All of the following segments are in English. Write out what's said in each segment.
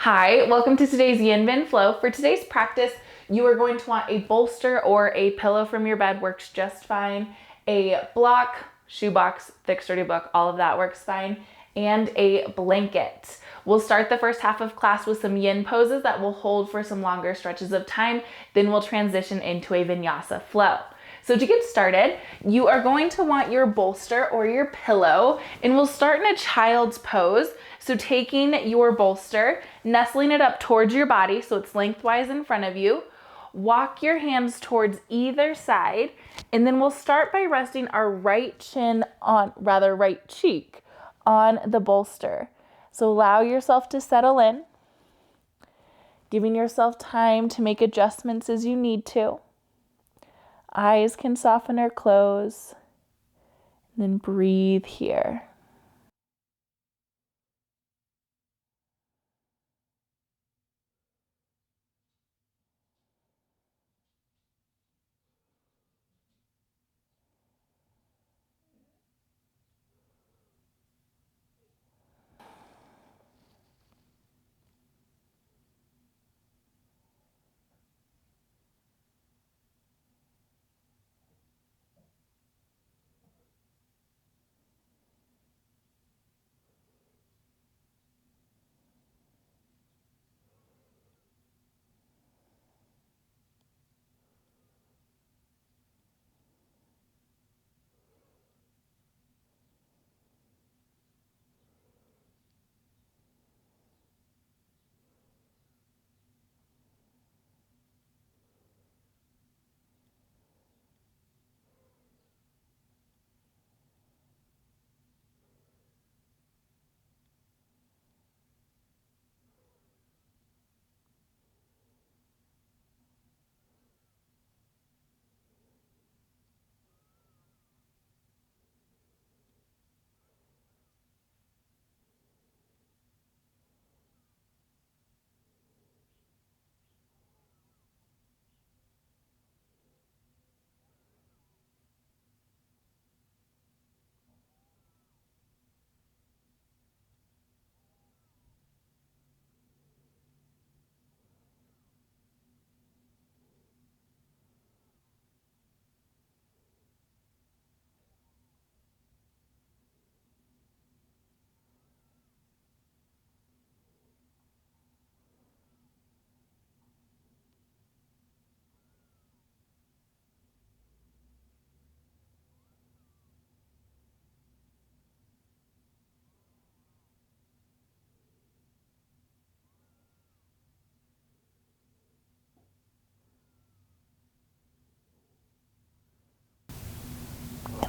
Hi, welcome to today's Yin Bin Flow. For today's practice, you are going to want a bolster or a pillow from your bed, works just fine. A block, shoebox, thick sturdy book, all of that works fine. And a blanket. We'll start the first half of class with some yin poses that will hold for some longer stretches of time. Then we'll transition into a vinyasa flow. So to get started, you are going to want your bolster or your pillow, and we'll start in a child's pose. So taking your bolster, nestling it up towards your body so it's lengthwise in front of you. Walk your hands towards either side, and then we'll start by resting our right cheek on the bolster. So allow yourself to settle in, giving yourself time to make adjustments as you need to. Eyes can soften or close, and then breathe here.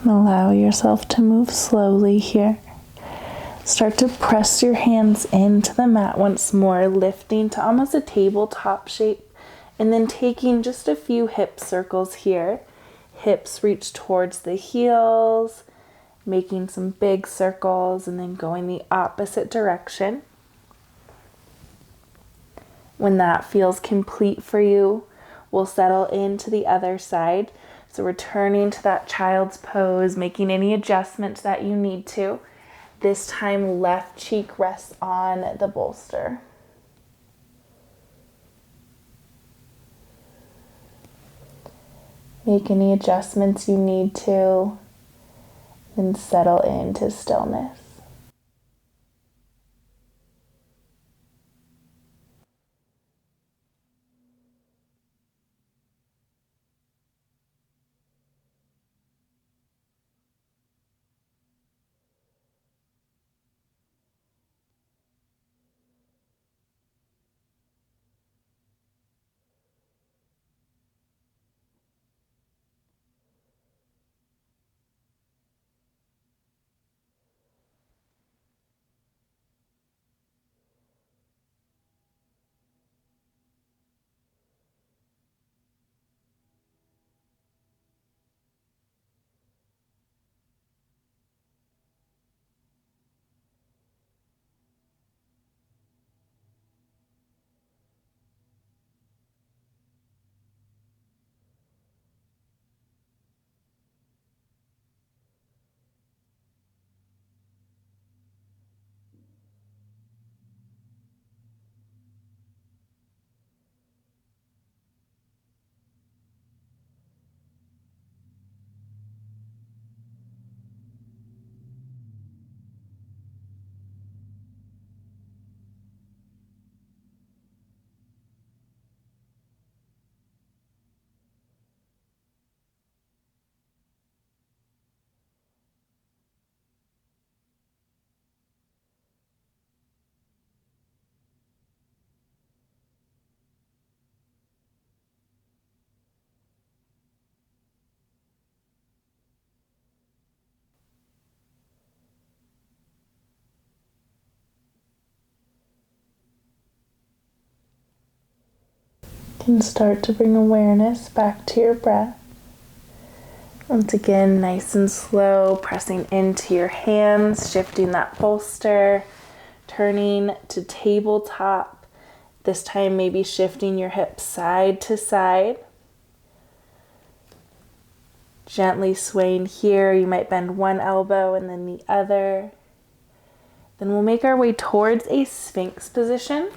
And allow yourself to move slowly here. Start to press your hands into the mat once more, lifting to almost a tabletop shape, and then taking just a few hip circles here. Hips reach towards the heels, making some big circles, and then going the opposite direction. When that feels complete for you, we'll settle into the other side. So returning to that child's pose, making any adjustments that you need to. This time, left cheek rests on the bolster. Make any adjustments you need to, then settle into stillness. can start to bring awareness back to your breath. Once again, nice and slow, pressing into your hands, shifting that bolster, turning to tabletop. This time maybe shifting your hips side to side. Gently swaying here. You might bend one elbow and then the other. Then we'll make our way towards a Sphinx position.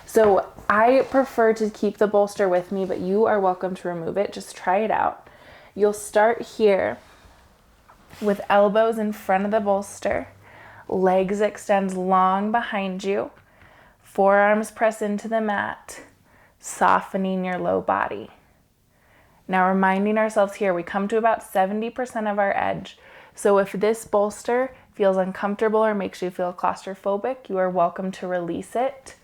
So I prefer to keep the bolster with me, but you are welcome to remove it. Just try it out. You'll start here with elbows in front of the bolster, legs extend long behind you, forearms press into the mat, softening your low body. Now reminding ourselves here, we come to about 70% of our edge. So if this bolster feels uncomfortable or makes you feel claustrophobic, you are welcome to release it.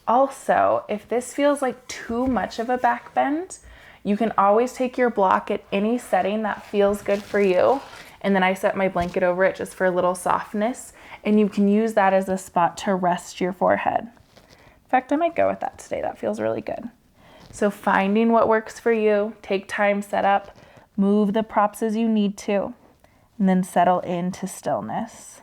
Also, if this feels like too much of a back bend, you can always take your block at any setting that feels good for you. And then I set my blanket over it just for a little softness. And you can use that as a spot to rest your forehead. In fact, I might go with that today. That feels really good. So finding what works for you, take time, set up, move the props as you need to, and then settle into stillness.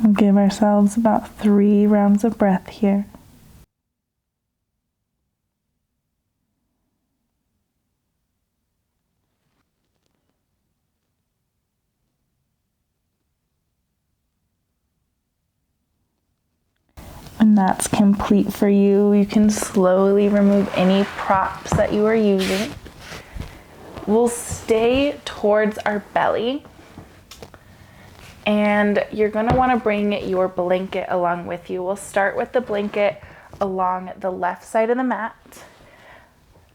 We'll give ourselves about 3 rounds of breath here. When that's complete for you, you can slowly remove any props that you are using. We'll stay towards our belly. And you're going to want to bring your blanket along with you. We'll start with the blanket along the left side of the mat.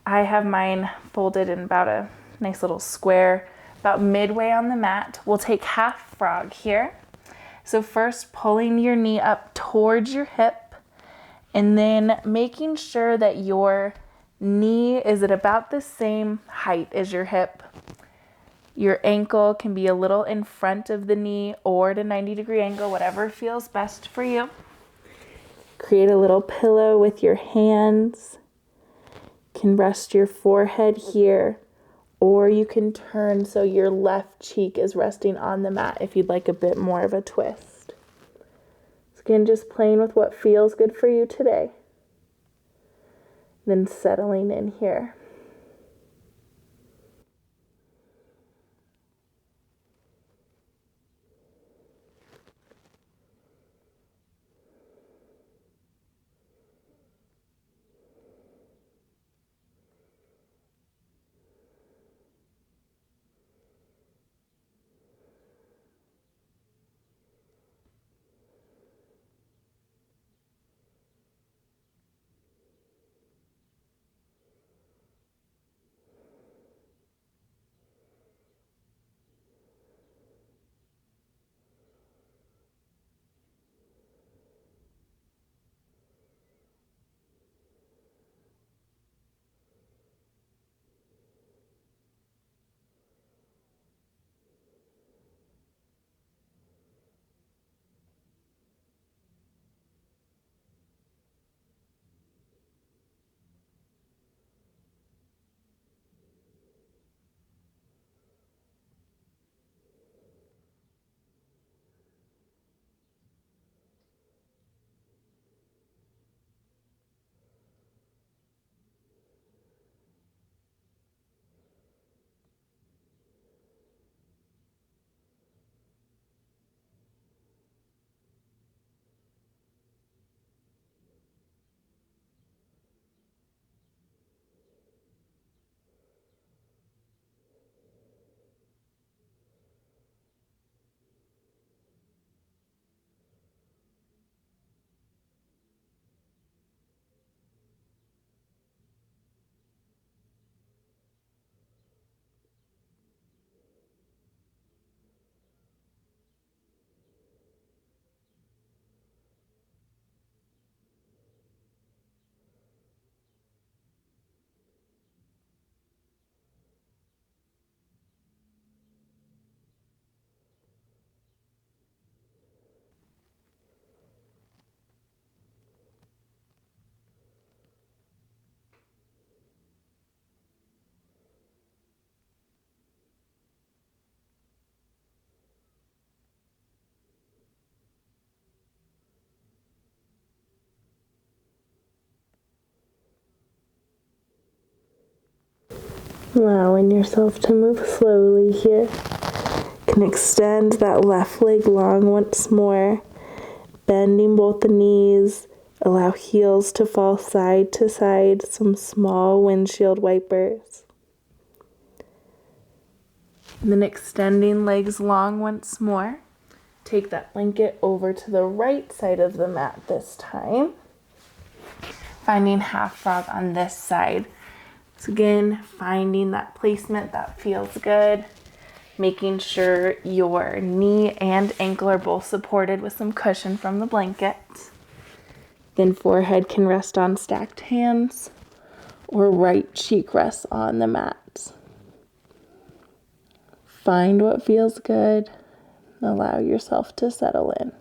I have mine folded in about a nice little square, about midway on the mat. We'll take half frog here. So first pulling your knee up towards your hip and then making sure that your knee is at about the same height as your hip. Your ankle can be a little in front of the knee or at a 90-degree angle, whatever feels best for you. Create a little pillow with your hands. You can rest your forehead here, or you can turn so your left cheek is resting on the mat if you'd like a bit more of a twist. Again, just playing with what feels good for you today. Then settling in here. Allowing yourself to move slowly here. You can extend that left leg long once more, bending both the knees. Allow heels to fall side to side, some small windshield wipers. And then extending legs long once more. Take that blanket over to the right side of the mat this time. Finding half frog on this side. So again, finding that placement that feels good. Making sure your knee and ankle are both supported with some cushion from the blanket. Then forehead can rest on stacked hands or right cheek rests on the mat. Find what feels good. Allow yourself to settle in.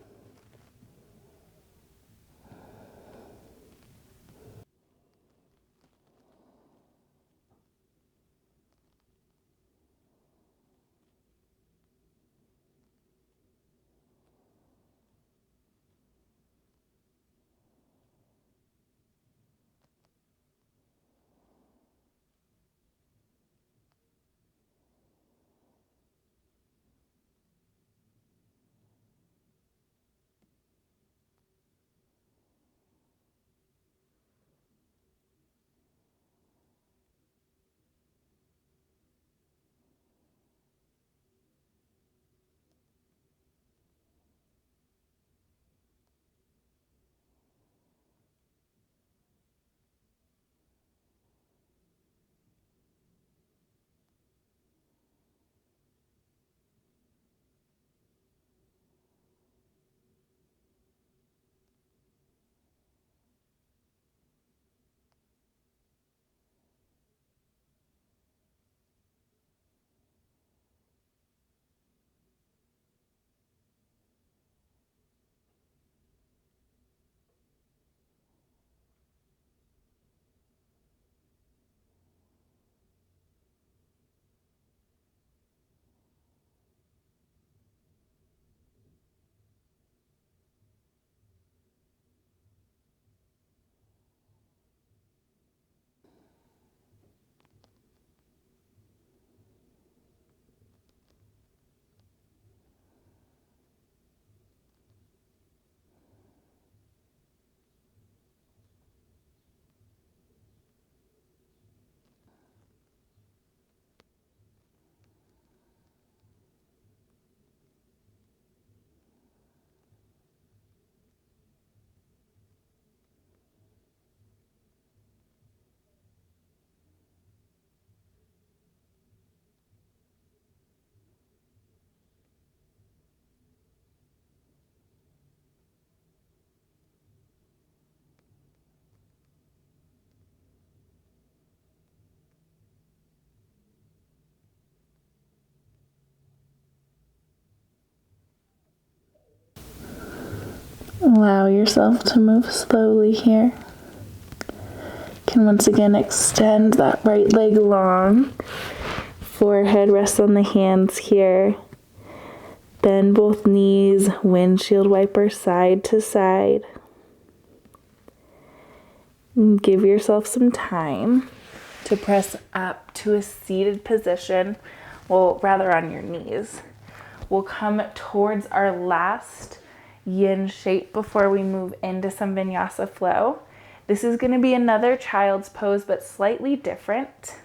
Allow yourself to move slowly here. Can once again extend that right leg long. Forehead rests on the hands here. Bend both knees, windshield wiper side to side. And give yourself some time to press up to a seated position. Well, rather on your knees. We'll come towards our last yin shape before we move into some vinyasa flow. This is going to be another child's pose, but slightly different.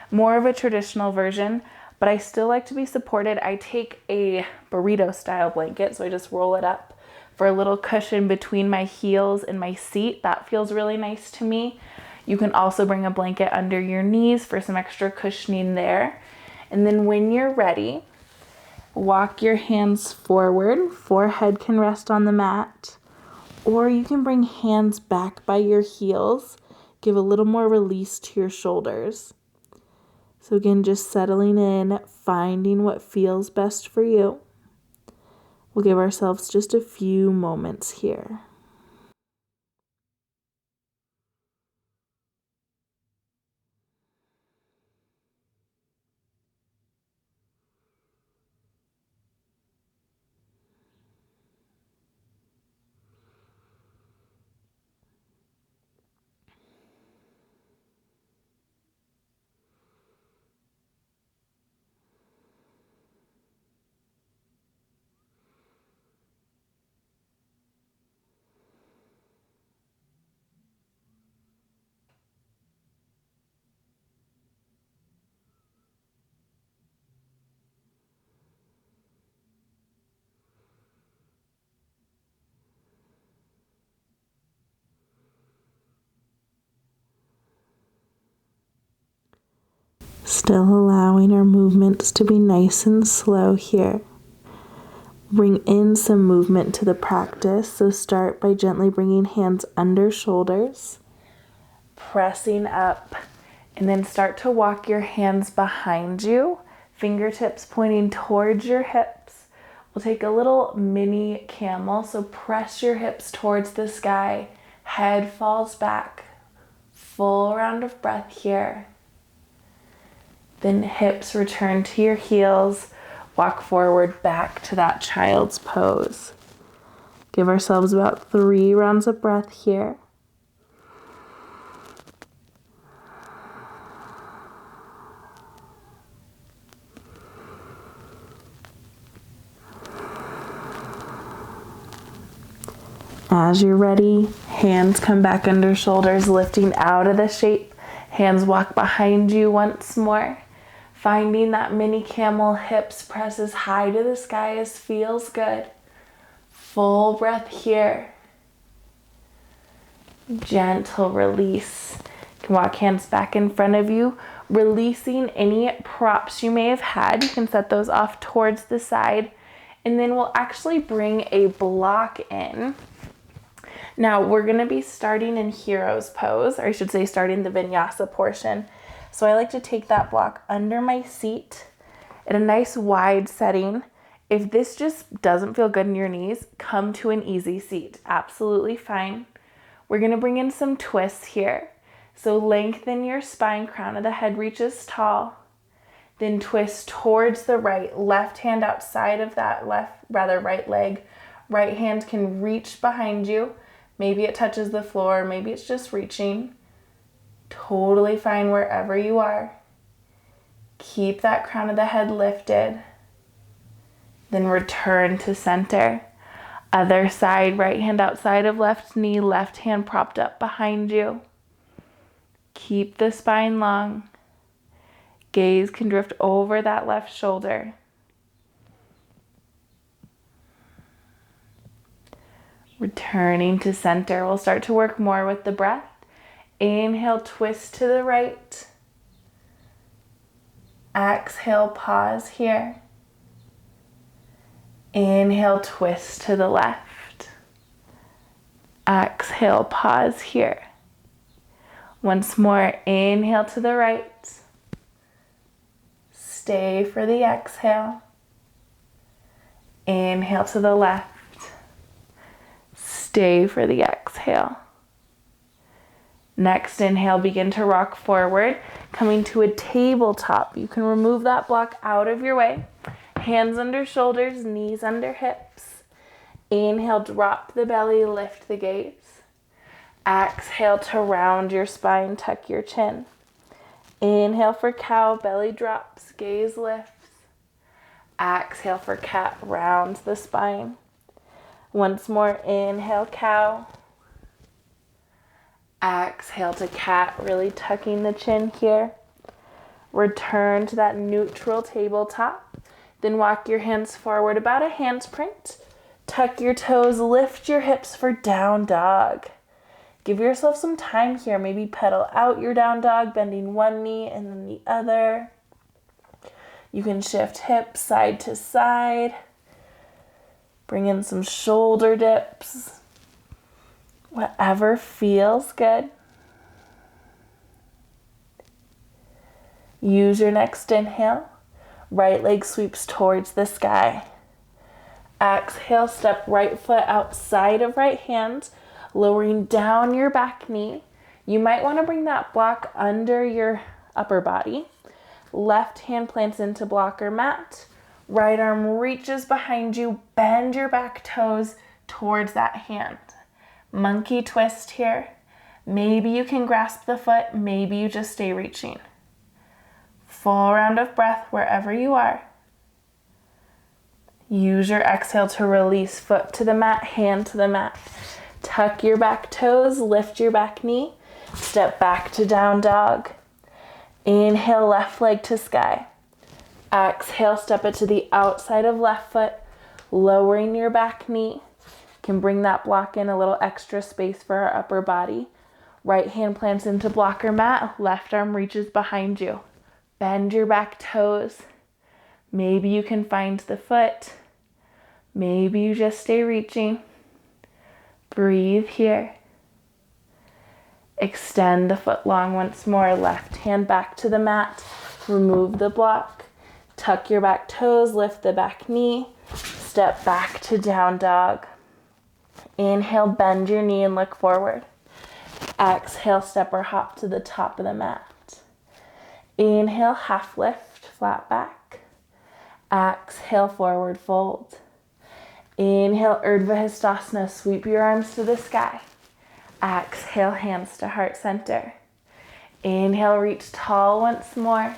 More of a traditional version, but I still like to be supported. I take a burrito style blanket, so I just roll it up for a little cushion between my heels and my seat. That feels really nice to me. You can also bring a blanket under your knees for some extra cushioning there. And then when you're ready, walk your hands forward. Forehead can rest on the mat, or you can bring hands back by your heels. Give a little more release to your shoulders. So again, just settling in, finding what feels best for you. We'll give ourselves just a few moments here. Still allowing our movements to be nice and slow here. Bring in some movement to the practice. So start by gently bringing hands under shoulders, pressing up, and then start to walk your hands behind you, fingertips pointing towards your hips. We'll take a little mini camel. So press your hips towards the sky, head falls back, full round of breath here. Then hips return to your heels, walk forward back to that child's pose. Give ourselves about 3 rounds of breath here. As you're ready, hands come back under shoulders, lifting out of the shape. Hands walk behind you once more. Finding that mini camel, hips press as high to the sky as feels good. Full breath here. Gentle release. You can walk hands back in front of you, releasing any props you may have had. You can set those off towards the side. And then we'll actually bring a block in. Now we're going to be starting in hero's pose, or I should say starting the vinyasa portion. So I like to take that block under my seat at a nice wide setting. If this just doesn't feel good in your knees, come to an easy seat. Absolutely fine. We're going to bring in some twists here. So lengthen your spine, crown of the head reaches tall. Then twist towards the right, left hand outside of that right leg. Right hand can reach behind you. Maybe it touches the floor, maybe it's just reaching. Totally fine wherever you are. Keep that crown of the head lifted. Then return to center. Other side, right hand outside of left knee, left hand propped up behind you. Keep the spine long. Gaze can drift over that left shoulder. Returning to center. We'll start to work more with the breath. Inhale, twist to the right. Exhale, pause here. Inhale, twist to the left. Exhale, pause here. Once more, inhale to the right. Stay for the exhale. Inhale to the left. Stay for the exhale. Next inhale, begin to rock forward, coming to a tabletop. You can remove that block out of your way. Hands under shoulders, knees under hips. Inhale, drop the belly, lift the gaze. Exhale to round your spine, tuck your chin. Inhale for cow, belly drops, gaze lifts. Exhale for cat, rounds the spine. Once more, inhale, cow. Exhale to cat, really tucking the chin here. Return to that neutral tabletop. Then walk your hands forward about a handprint. Tuck your toes, lift your hips for down dog. Give yourself some time here. Maybe pedal out your down dog, bending one knee and then the other. You can shift hips side to side. Bring in some shoulder dips. Whatever feels good. Use your next inhale. Right leg sweeps towards the sky. Exhale, step right foot outside of right hand, lowering down your back knee. You might want to bring that block under your upper body. Left hand plants into block or mat. Right arm reaches behind you. Bend your back toes towards that hand. Monkey twist here. Maybe you can grasp the foot. Maybe you just stay reaching. Full round of breath wherever you are. Use your exhale to release foot to the mat, hand to the mat. Tuck your back toes, lift your back knee. Step back to down dog. Inhale, left leg to sky. Exhale, step it to the outside of left foot, lowering your back knee. Can bring that block in a little extra space for our upper body. Right hand plants into blocker mat, left arm reaches behind you. Bend your back toes. Maybe you can find the foot. Maybe you just stay reaching. Breathe here. Extend the foot long once more. Left hand back to the mat. Remove the block. Tuck your back toes, lift the back knee. Step back to down dog. Inhale, bend your knee and look forward. Exhale, step or hop to the top of the mat. Inhale, half lift, flat back. Exhale, forward fold. Inhale, Urdhva Hastasana, sweep your arms to the sky. Exhale, hands to heart center. Inhale, reach tall once more.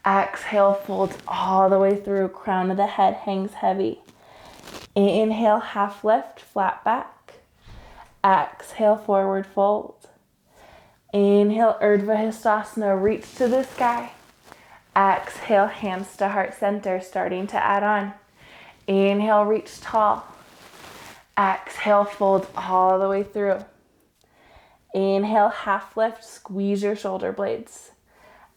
Exhale, fold all the way through, crown of the head hangs heavy. Inhale, half lift, flat back. Exhale, forward fold. Inhale, Urdhva Hastasana, reach to the sky. Exhale, hands to heart center, starting to add on. Inhale, reach tall. Exhale, fold all the way through. Inhale, half lift, squeeze your shoulder blades.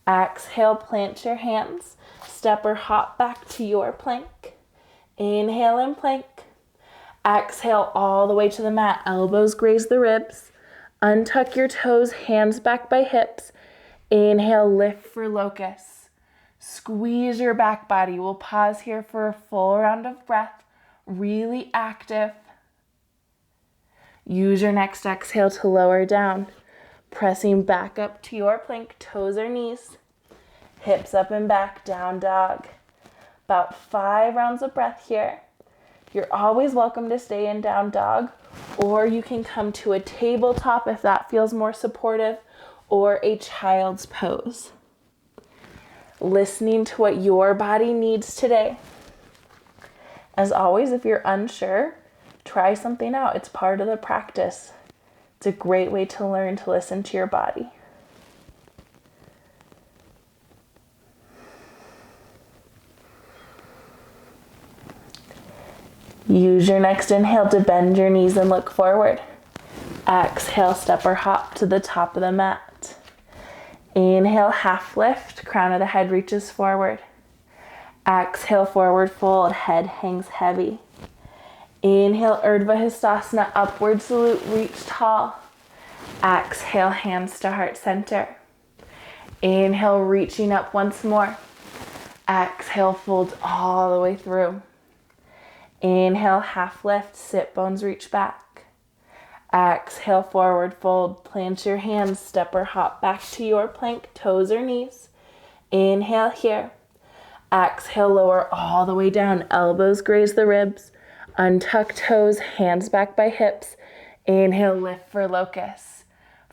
Exhale, plant your hands. Step or hop back to your plank. Inhale and plank. Exhale all the way to the mat. Elbows graze the ribs. Untuck your toes, hands back by hips. Inhale, lift for locust. Squeeze your back body. We'll pause here for a full round of breath. Really active. Use your next exhale to lower down. Pressing back up to your plank, toes or knees. Hips up and back, down dog. About 5 rounds of breath here. You're always welcome to stay in down dog, or you can come to a tabletop if that feels more supportive, or a child's pose. Listening to what your body needs today. As always, if you're unsure, try something out. It's part of the practice. It's a great way to learn to listen to your body. Use your next inhale to bend your knees and look forward. Exhale, step or hop to the top of the mat. Inhale, half lift, crown of the head reaches forward. Exhale, forward fold, head hangs heavy. Inhale, Urdhva Hastasana, upward salute, reach tall. Exhale, hands to heart center. Inhale, reaching up once more. Exhale, fold all the way through. Inhale, half lift, sit bones reach back. Exhale, forward fold. Plant your hands, step or hop back to your plank, toes or knees. Inhale here. Exhale, lower all the way down. Elbows graze the ribs. Untuck toes, hands back by hips. Inhale, lift for locust.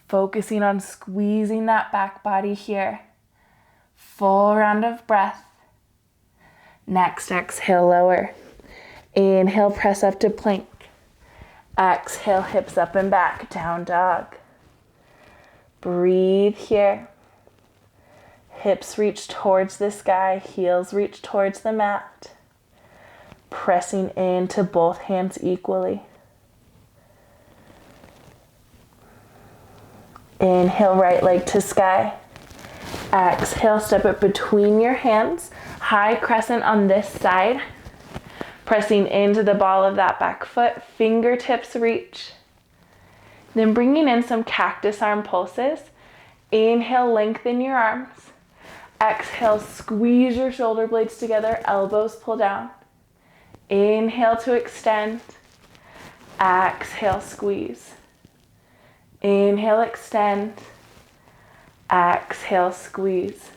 Focusing on squeezing that back body here. Full round of breath. Next, exhale, lower. Inhale, press up to plank. Exhale, hips up and back, down dog. Breathe here. Hips reach towards the sky, heels reach towards the mat. Pressing into both hands equally. Inhale, right leg to sky. Exhale, step it between your hands. High crescent on this side. Pressing into the ball of that back foot. Fingertips reach. Then bringing in some cactus arm pulses. Inhale, lengthen your arms. Exhale, squeeze your shoulder blades together. Elbows pull down. Inhale to extend. Exhale, squeeze. Inhale, extend. Exhale, squeeze.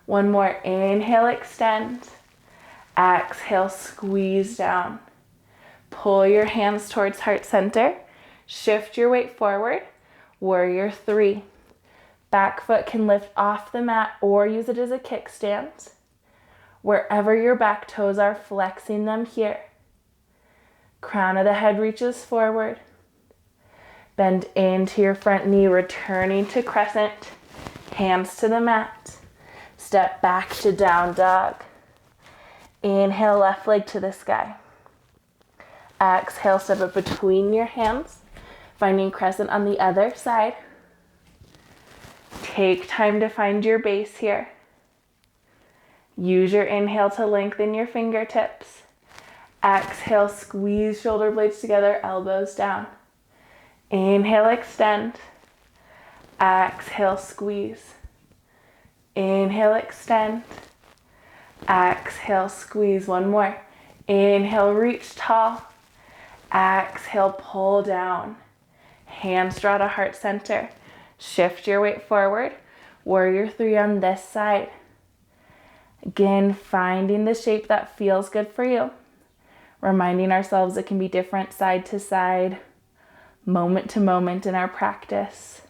One more. Inhale, extend. Exhale, squeeze down. Pull your hands towards heart center. Shift your weight forward. Warrior 3. Back foot can lift off the mat or use it as a kickstand. Wherever your back toes are, flexing them here. Crown of the head reaches forward. Bend into your front knee, returning to crescent. Hands to the mat. Step back to down dog. Inhale, left leg to the sky. Exhale, step it between your hands, finding crescent on the other side. Take time to find your base here. Use your inhale to lengthen your fingertips. Exhale, squeeze shoulder blades together, elbows down. Inhale, extend. Exhale, squeeze. Inhale, extend. Exhale, squeeze. One more. Inhale, reach tall. Exhale, pull down. Hands draw to heart center. Shift your weight forward. Warrior 3 on this side. Again, finding the shape that feels good for you. Reminding ourselves it can be different side to side, moment to moment in our practice.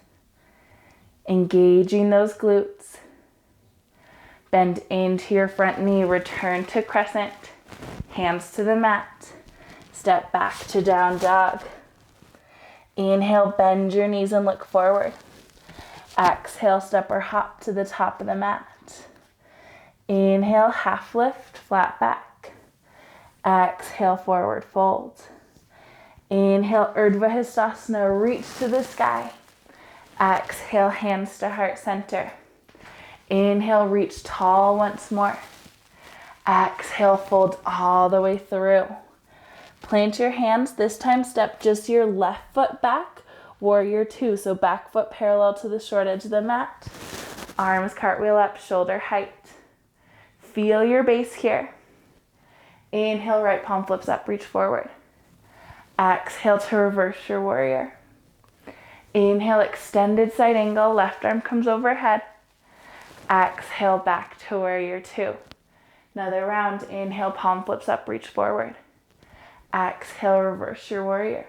Engaging those glutes. Bend into your front knee, return to crescent. Hands to the mat. Step back to down dog. Inhale, bend your knees and look forward. Exhale, step or hop to the top of the mat. Inhale, half lift, flat back. Exhale, forward fold. Inhale, Urdhva Hastasana, reach to the sky. Exhale, hands to heart center. Inhale, reach tall once more. Exhale, fold all the way through. Plant your hands. This time, step just your left foot back. Warrior 2. So back foot parallel to the short edge of the mat. Arms cartwheel up, shoulder height. Feel your base here. Inhale, right palm flips up, reach forward. Exhale to reverse your warrior. Inhale, extended side angle, left arm comes overhead. Exhale, back to warrior 2. Another round. Inhale, palm flips up, reach forward. Exhale, reverse your warrior.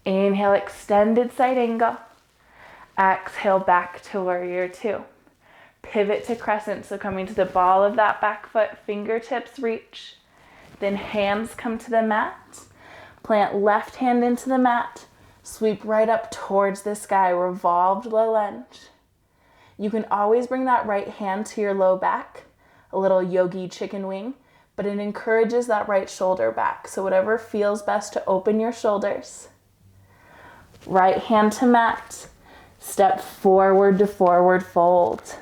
Inhale, extended side angle. Exhale, back to warrior 2. Pivot to crescent, so coming to the ball of that back foot, fingertips reach. Then hands come to the mat. Plant left hand into the mat. Sweep right up towards the sky, revolved low lunge. You can always bring that right hand to your low back, a little yogi chicken wing, but it encourages that right shoulder back. So whatever feels best to open your shoulders. Right hand to mat. Step forward to forward fold.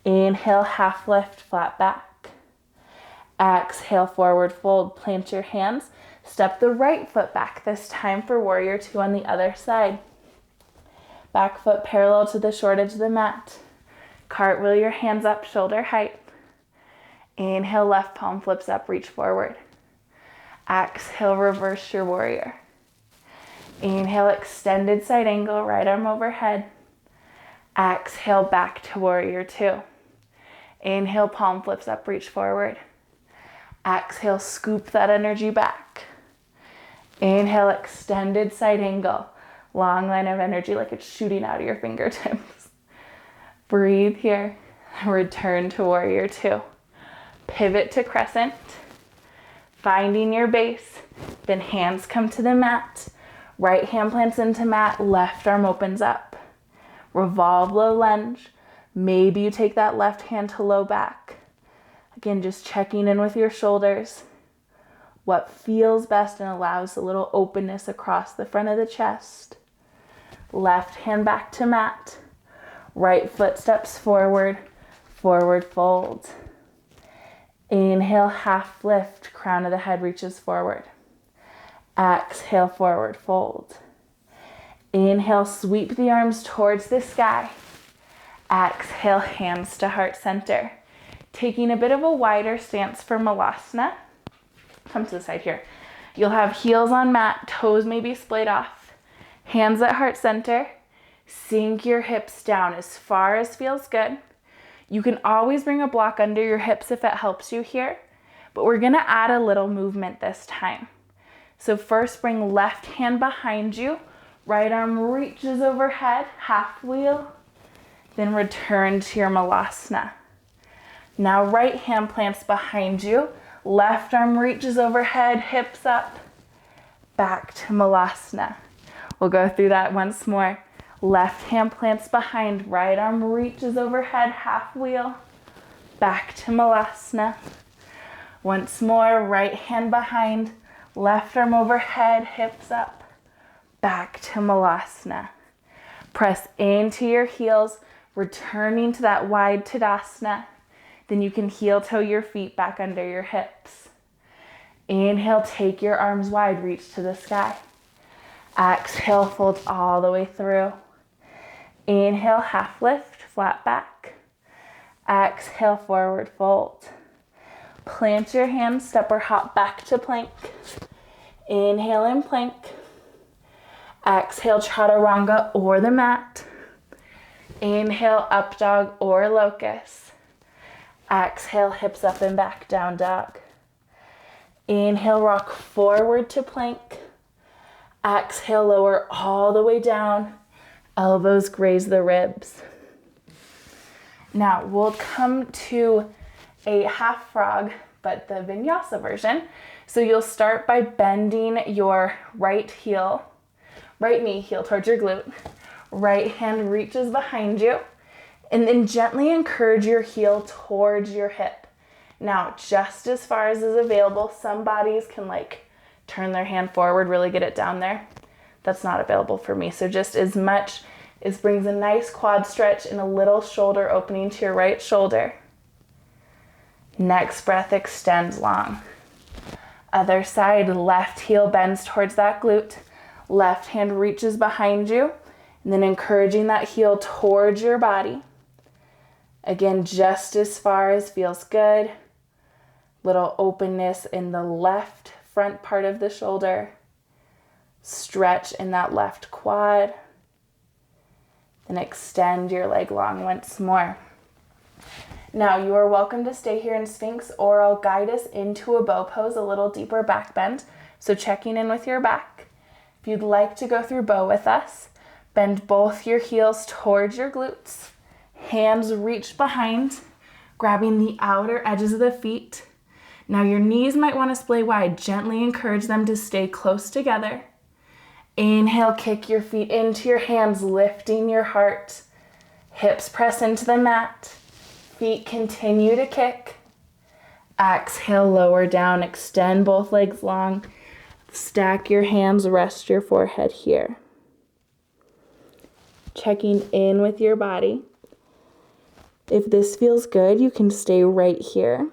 Inhale, half lift, flat back. Exhale, forward fold. Plant your hands. Step the right foot back, this time for warrior 2 on the other side. Back foot parallel to the short edge of the mat. Cartwheel your hands up, shoulder height. Inhale, left palm flips up, reach forward. Exhale, reverse your warrior. Inhale, extended side angle, right arm overhead. Exhale, back to warrior two. Inhale, palm flips up, reach forward. Exhale, scoop that energy back. Inhale, extended side angle. Long line of energy like it's shooting out of your fingertips. Breathe here. Return to warrior two. Pivot to crescent. Finding your base. Then hands come to the mat. Right hand plants into mat. Left arm opens up. Revolve low lunge. Maybe you take that left hand to low back. Again, just checking in with your shoulders. What feels best and allows a little openness across the front of the chest. Left hand back to mat. Right foot steps forward. Forward fold. Inhale, half lift. Crown of the head reaches forward. Exhale, forward fold. Inhale, sweep the arms towards the sky. Exhale, hands to heart center. Taking a bit of a wider stance for Malasana. Come to the side here. You'll have heels on mat, toes may be splayed off. Hands at heart center. Sink your hips down as far as feels good. You can always bring a block under your hips if it helps you here, but we're gonna add a little movement this time. So first bring left hand behind you. Right arm reaches overhead, half wheel. Then return to your Malasana. Now right hand plants behind you. Left arm reaches overhead, hips up. Back to Malasana. We'll go through that once more. Left hand plants behind. Right arm reaches overhead, half wheel. Back to Malasana. Once more, right hand behind. Left arm overhead, hips up. Back to Malasana. Press into your heels, returning to that wide Tadasana. Then you can heel toe your feet back under your hips. Inhale, take your arms wide, reach to the sky. Exhale, fold all the way through. Inhale, half lift, flat back. Exhale, forward fold. Plant your hands, step or hop back to plank. Inhale in plank. Exhale, chaturanga or the mat. Inhale, up dog or locust. Exhale, hips up and back, down dog. Inhale, rock forward to plank. Exhale, lower all the way down. Elbows graze the ribs. Now we'll come to a half frog, but the vinyasa version. So you'll start by bending your right knee heel towards your glute. Right hand reaches behind you. And then gently encourage your heel towards your hip. Now, just as far as is available, some bodies can turn their hand forward, really get it down there. That's not available for me. So just as much as brings a nice quad stretch and a little shoulder opening to your right shoulder. Next breath, extend long. Other side, left heel bends towards that glute. Left hand reaches behind you. And then encouraging that heel towards your body. Again, just as far as feels good. Little openness in the left front part of the shoulder. Stretch in that left quad. Then extend your leg long once more. Now you are welcome to stay here in Sphinx, or I'll guide us into a bow pose, a little deeper back bend. So checking in with your back. If you'd like to go through bow with us, bend both your heels towards your glutes. Hands reach behind, grabbing the outer edges of the feet. Now your knees might want to splay wide. Gently encourage them to stay close together. Inhale, kick your feet into your hands, lifting your heart. Hips press into the mat. Feet continue to kick. Exhale, lower down, extend both legs long. Stack your hands, rest your forehead here. Checking in with your body. If this feels good, you can stay right here.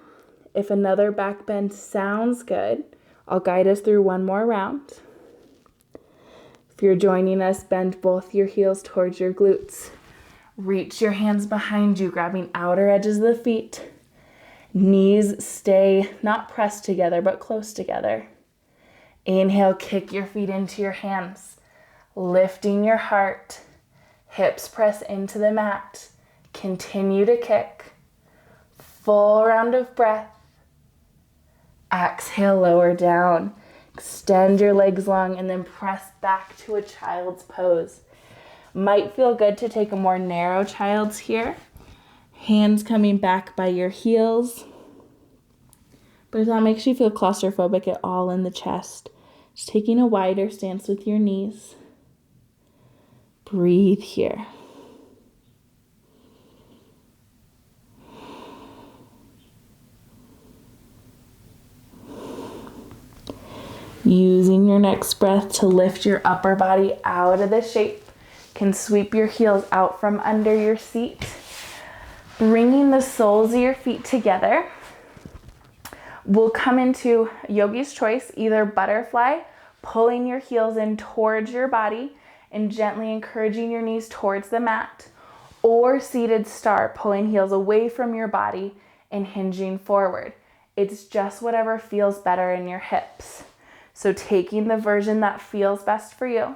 If another back bend sounds good, I'll guide us through one more round. If you're joining us, bend both your heels towards your glutes. Reach your hands behind you, grabbing outer edges of the feet. Knees stay not pressed together, but close together. Inhale, kick your feet into your hands. Lifting your heart, hips press into the mat. Continue to kick. Full round of breath. Exhale, lower down. Extend your legs long and then press back to a child's pose. Might feel good to take a more narrow child's here. Hands coming back by your heels. But if that makes you feel claustrophobic at all in the chest, just taking a wider stance with your knees. Breathe here. Using your next breath to lift your upper body out of the shape. Can sweep your heels out from under your seat. Bringing the soles of your feet together. We'll come into yogi's choice, either butterfly, pulling your heels in towards your body and gently encouraging your knees towards the mat, or seated star, pulling heels away from your body and hinging forward. It's just whatever feels better in your hips. So taking the version that feels best for you.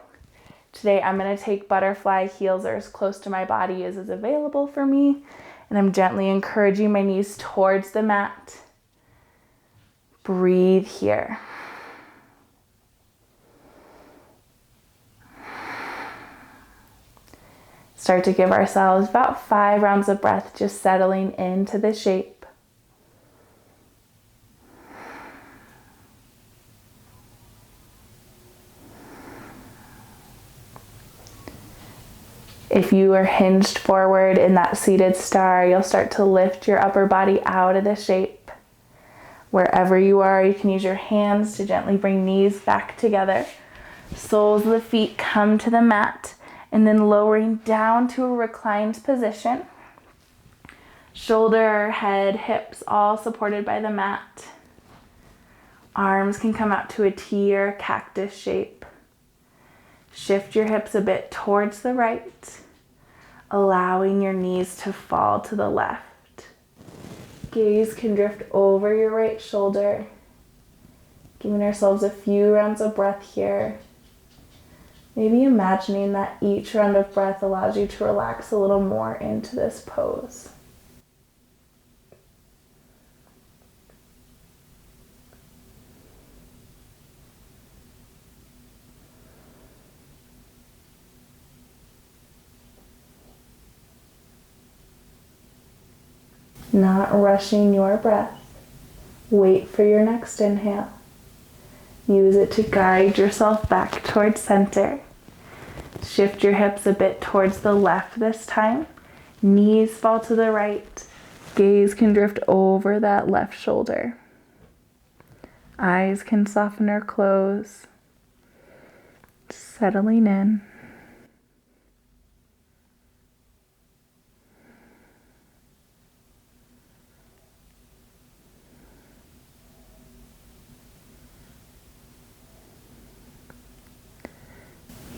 Today I'm going to take butterfly. Heels are as close to my body as is available for me. And I'm gently encouraging my knees towards the mat. Breathe here. Start to give ourselves about 5 rounds of breath, just settling into the shape. If you are hinged forward in that seated star, you'll start to lift your upper body out of the shape. Wherever you are, you can use your hands to gently bring knees back together. Soles of the feet come to the mat, and then lowering down to a reclined position. Shoulder, head, hips all supported by the mat. Arms can come out to a T or cactus shape. Shift your hips a bit towards the right, allowing your knees to fall to the left. Gaze can drift over your right shoulder, giving ourselves a few rounds of breath here. Maybe imagining that each round of breath allows you to relax a little more into this pose. Not rushing your breath. Wait for your next inhale. Use it to guide yourself back towards center. Shift your hips a bit towards the left this time. Knees fall to the right. Gaze can drift over that left shoulder. Eyes can soften or close. Settling in.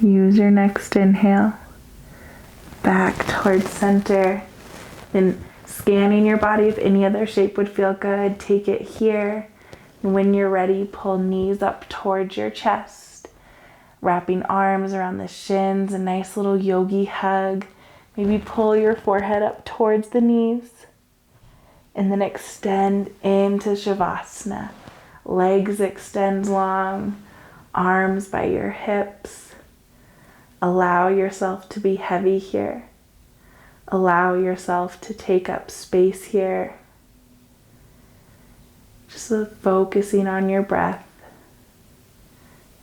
Use your next inhale back towards center. Then scanning your body if any other shape would feel good. Take it here. And when you're ready, pull knees up towards your chest. Wrapping arms around the shins, a nice little yogi hug. Maybe pull your forehead up towards the knees. And then extend into Shavasana. Legs extend long, arms by your hips. Allow yourself to be heavy here. Allow yourself to take up space here. Just focusing on your breath.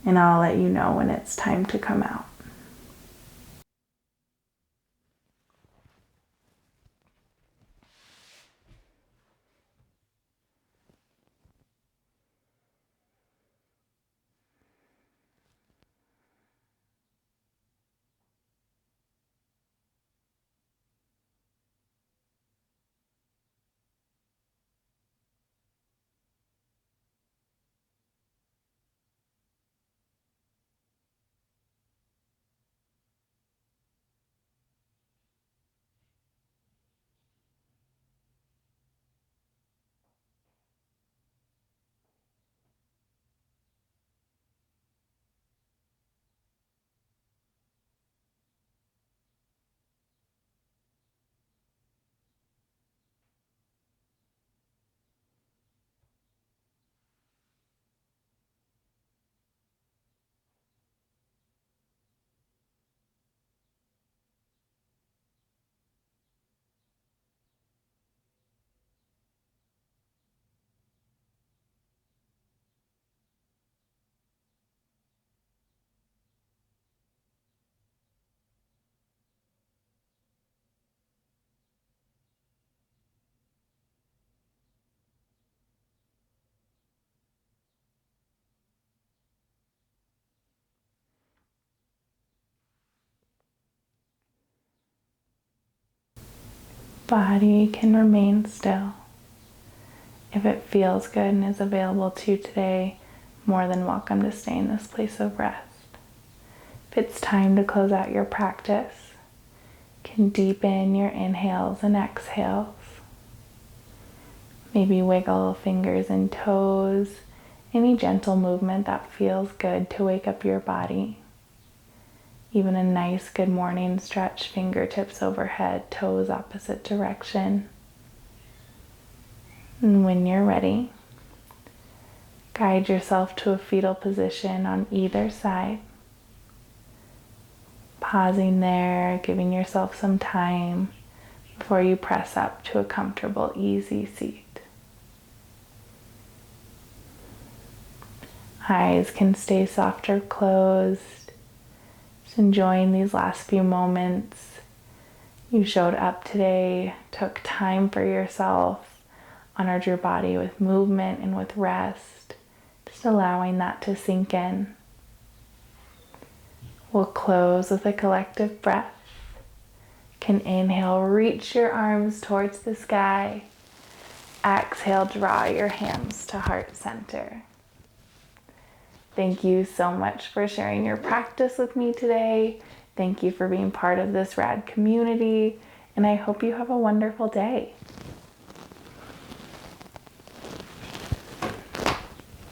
And I'll let you know when it's time to come out. Body can remain still. If it feels good and is available to you today, more than welcome to stay in this place of rest. If it's time to close out your practice, you can deepen your inhales and exhales. Maybe wiggle fingers and toes, any gentle movement that feels good to wake up your body. Even a nice good morning stretch, fingertips overhead, toes opposite direction. And when you're ready, guide yourself to a fetal position on either side. Pausing there, giving yourself some time before you press up to a comfortable, easy seat. Eyes can stay soft or closed. Just enjoying these last few moments. You showed up today, took time for yourself, honored your body with movement and with rest, just allowing that to sink in. We'll close with a collective breath. You can inhale, reach your arms towards the sky. Exhale, draw your hands to heart center. Thank you so much for sharing your practice with me today. Thank you for being part of this rad community, and I hope you have a wonderful day.